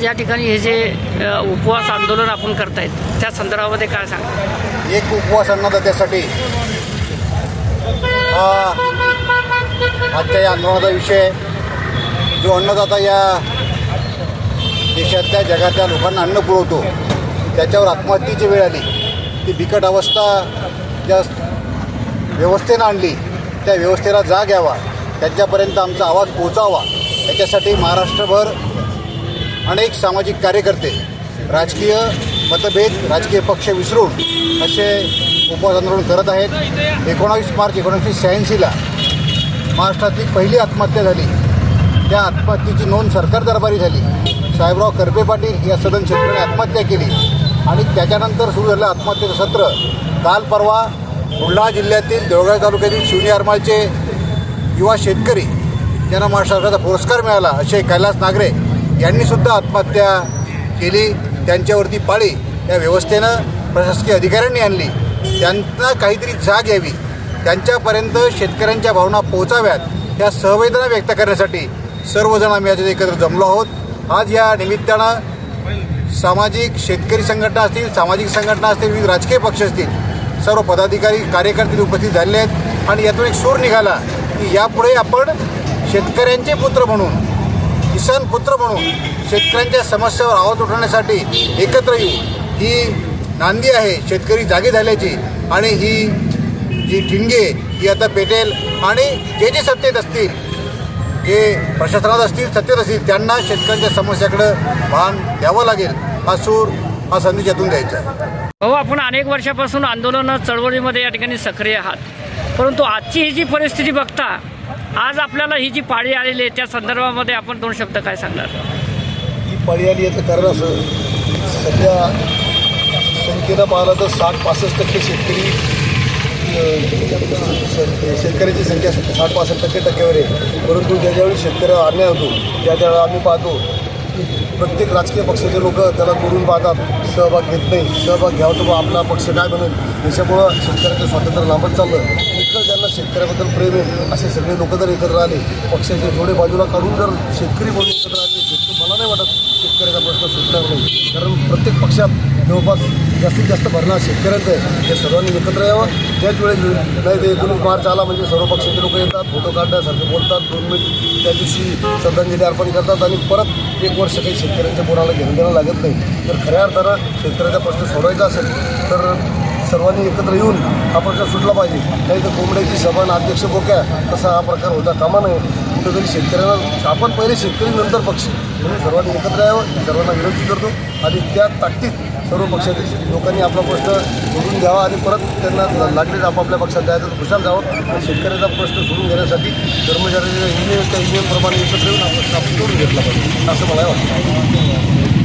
या ठिकाणी हे जे उपवास आंदोलन आपण करतायत त्या संदर्भामध्ये काय सांगा? एक उपवास अन्नदात्यासाठी आजच्या या आंदोलनाचा विषय, जो अन्नदाता या देशातल्या जगातल्या लोकांना अन्न पुरवतो त्याच्यावर आत्महत्येची वेळ आली, ती बिकट अवस्था ज्या व्यवस्थेनं आणली त्या व्यवस्थेला जाग यावा, त्यांच्यापर्यंत आमचा आवाज पोहोचावा, याच्यासाठी महाराष्ट्रभर अनेक सामाजिक कार्यकर्ते राजकीय मतभेद, राजकीय पक्ष विसरून असे उपवास आंदोलन करत आहेत. 19 मार्च 1986ला महाराष्ट्रातली पहिली आत्महत्या झाली. त्या आत्महत्येची नोंद सरकार दरबारी झाली. साहेबराव करपे पाटील या सदन शेतकऱ्यांनी आत्महत्या केली आणि त्याच्यानंतर सुरू झालं आत्महत्येचं सत्र. काल परवा बुलढाणा जिल्ह्यातील देवळगाव तालुक्यातील शिवनी आरमाळचे युवा शेतकरी ज्यांना महाराष्ट्र सरकारचा पुरस्कार मिळाला असे कैलास नागरे यांनीसुद्धा आत्महत्या केली. त्यांच्यावरती पाळी या व्यवस्थेनं, प्रशासकीय अधिकाऱ्यांनी आणली. त्यांना काहीतरी जाग यावी, त्यांच्यापर्यंत शेतकऱ्यांच्या भावना पोहोचाव्यात या सहवेदना व्यक्त करण्यासाठी सर्वजण आम्ही आज एकत्र जमलो आहोत. आज या निमित्तानं सामाजिक शेतकरी संघटना असतील, सामाजिक संघटना असतील, विविध राजकीय पक्ष असतील, सर्व पदाधिकारी कार्यकर्ते उपस्थित झालेले आहेत आणि यातून एक सूर निघाला की यापुढे आपण शेतकऱ्यांचे पुत्र म्हणून, किसान पुत्र म्हणून शेतकऱ्यांच्या समस्यावर आवाज उठवण्यासाठी एकत्र येऊ. ही नांदी आहे शेतकरी जागे झाल्याची आणि ही जी ठिणगी ही आता पेटेल आणि जे सत्तेत असतील, जे प्रशासनात असतील, सत्तेत असतील, त्यांना शेतकऱ्यांच्या समस्याकडे भान द्यावं लागेल. हा सूर, हा संदेश यातून द्यायचा आहे. हो, आपण अनेक वर्षापासून आंदोलन चळवळीमध्ये या ठिकाणी सक्रिय आहात, परंतु आजची ही जी परिस्थिती बघता आज आपल्याला ही जी पाळी आलेली आहे त्या संदर्भामध्ये आपण 2 शब्द काय सांगणार? ही पाळी आली याचं कारण असं, सध्या संख्येनं पाहिलं तर 60-65% शेतकऱ्याची संख्या 60-65% आहे. परंतु ज्यावेळी शेतकऱ्यावर अन्याय होतो त्यावेळेला आम्ही पाहतो की प्रत्येक राजकीय पक्षाचे लोक त्याला तोडून पाहतात, सहभाग घेत नाही. सहभाग घ्यावा तर आपला पक्ष काय बनेल, याच्यामुळं शेतकऱ्याचं स्वातंत्र्य लांबत चाललं. इतकं ज्यांना शेतकऱ्याबद्दल प्रेम आहे असे सगळे लोक जर एकत्र आले, पक्षाचे थोडे बाजूला काढून जर शेतकरी म्हणून एकत्र आले, मला नाही वाटत शेतकऱ्याचा प्रश्न सुटणार नाही. कारण प्रत्येक पक्षात जवळपास जास्तीत जास्त भरणा शेतकऱ्यांचं आहे. या सर्वांनी एकत्र यावं. त्याच वेळेस नाही ते 19 मार्च आला म्हणजे सर्व पक्षाचे लोक येतात, फोटो काढण्यासारखे बोलतात, 2 मिनिट त्या दिवशी श्रद्धांजली अर्पण करतात आणि परत 1 वर्ष काही शेतकऱ्यांच्या पोराला घेणं देणं लागत नाही. तर खऱ्या अर्थानं शेतकऱ्याचा प्रश्न सोडवायचा असेल तर सर्वांनी एकत्र येऊन हा प्रश्न सुटला पाहिजे. नाही तर कोंबड्याची सभा अध्यक्ष बोक्या तसा हा प्रकार होता कामा नये. कुठेतरी शेतकऱ्यांना आपण पहिले शेतकरी नंतर पक्ष म्हणून सर्वांनी एकत्र यावं. सर्वांना विनंती करतो आणि त्या ताकदीत सर्व पक्षातील लोकांनी आपला प्रश्न सोडून घ्यावा आणि परत त्यांना लागले आपापल्या पक्षात जायचं तर खुशाल जावं. शेतकऱ्याचा प्रश्न सोडून घेण्यासाठी कर्मचाऱ्यांच्या त्या नियमाप्रमाणे एकत्र येऊन आपण सोडून घेतला पाहिजे असं मला वाटतं.